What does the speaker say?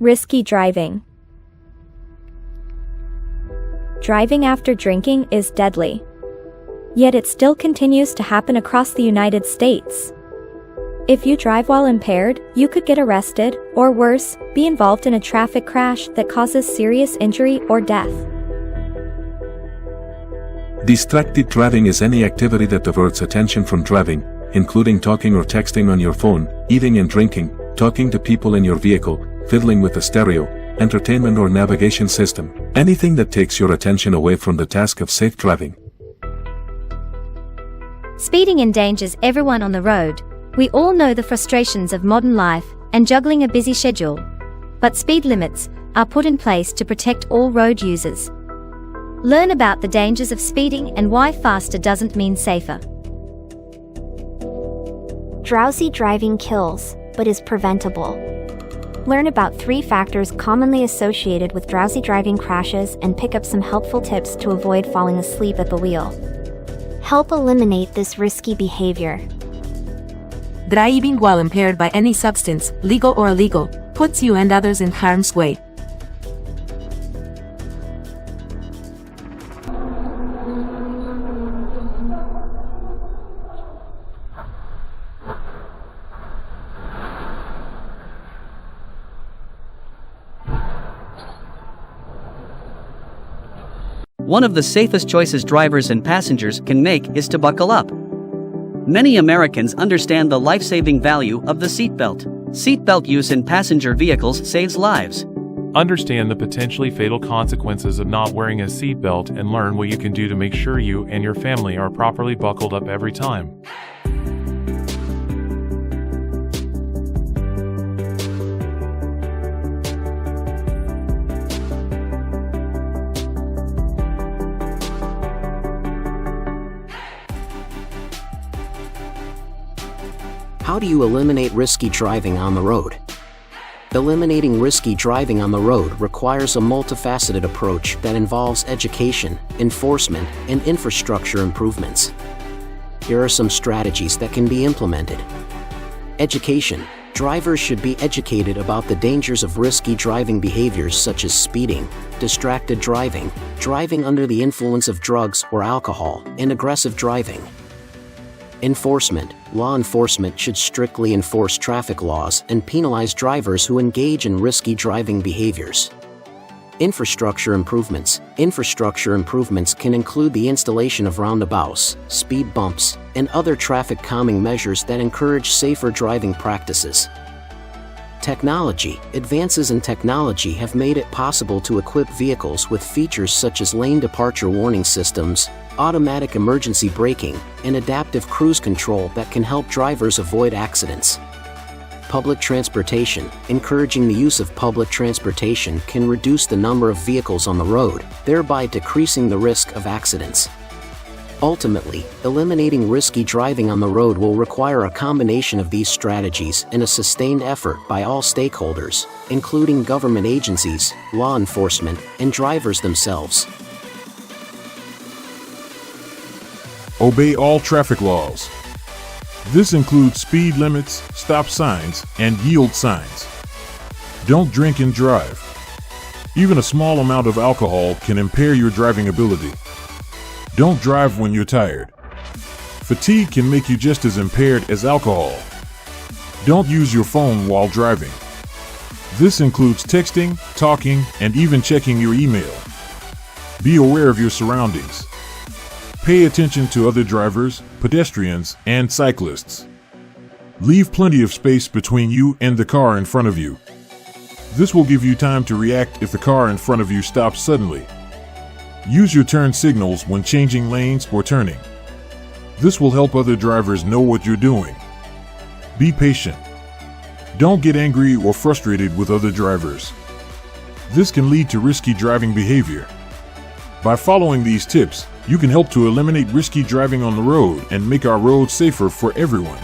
Risky driving. Driving after drinking is deadly. Yet it still continues to happen across the United States. If you drive while impaired, you could get arrested, or worse, be involved in a traffic crash that causes serious injury or death. Distracted driving is any activity that diverts attention from driving, including talking or texting on your phone, eating and drinking, talking to people in your vehicle, fiddling with the stereo, entertainment or navigation system, anything that takes your attention away from the task of safe driving. Speeding endangers everyone on the road. We all know the frustrations of modern life and juggling a busy schedule. But speed limits are put in place to protect all road users. Learn about the dangers of speeding and why faster doesn't mean safer. Drowsy driving kills, but is preventable. Learn about 3 factors commonly associated with drowsy driving crashes and pick up some helpful tips to avoid falling asleep at the wheel. Help eliminate this risky behavior. Driving while impaired by any substance, legal or illegal, puts you and others in harm's way. One of the safest choices drivers and passengers can make is to buckle up. Many Americans understand the life-saving value of the seatbelt. Seatbelt use in passenger vehicles saves lives. Understand the potentially fatal consequences of not wearing a seatbelt and learn what you can do to make sure you and your family are properly buckled up every time. How do you eliminate risky driving on the road? Eliminating risky driving on the road requires a multifaceted approach that involves education, enforcement, and infrastructure improvements. Here are some strategies that can be implemented. Education. Drivers should be educated about the dangers of risky driving behaviors such as speeding, distracted driving, driving under the influence of drugs or alcohol, and aggressive driving. Enforcement. Law enforcement should strictly enforce traffic laws and penalize drivers who engage in risky driving behaviors. Infrastructure improvements. Infrastructure improvements can include the installation of roundabouts, speed bumps, and other traffic calming measures that encourage safer driving practices. Technology. Advances in technology have made it possible to equip vehicles with features such as lane departure warning systems, automatic emergency braking, and adaptive cruise control that can help drivers avoid accidents. Public transportation. Encouraging the use of public transportation can reduce the number of vehicles on the road, thereby decreasing the risk of accidents. Ultimately, eliminating risky driving on the road will require a combination of these strategies and a sustained effort by all stakeholders, including government agencies, law enforcement, and drivers themselves. Obey all traffic laws. This includes speed limits, stop signs, and yield signs. Don't drink and drive. Even a small amount of alcohol can impair your driving ability. Don't drive when you're tired. Fatigue can make you just as impaired as alcohol. Don't use your phone while driving. This includes texting, talking, and even checking your email. Be aware of your surroundings. Pay attention to other drivers, pedestrians, and cyclists. Leave plenty of space between you and the car in front of you. This will give you time to react if the car in front of you stops suddenly. Use your turn signals when changing lanes or turning. This will help other drivers know what you're doing. Be patient. Don't get angry or frustrated with other drivers. This can lead to risky driving behavior. By following these tips, you can help to eliminate risky driving on the road and make our roads safer for everyone.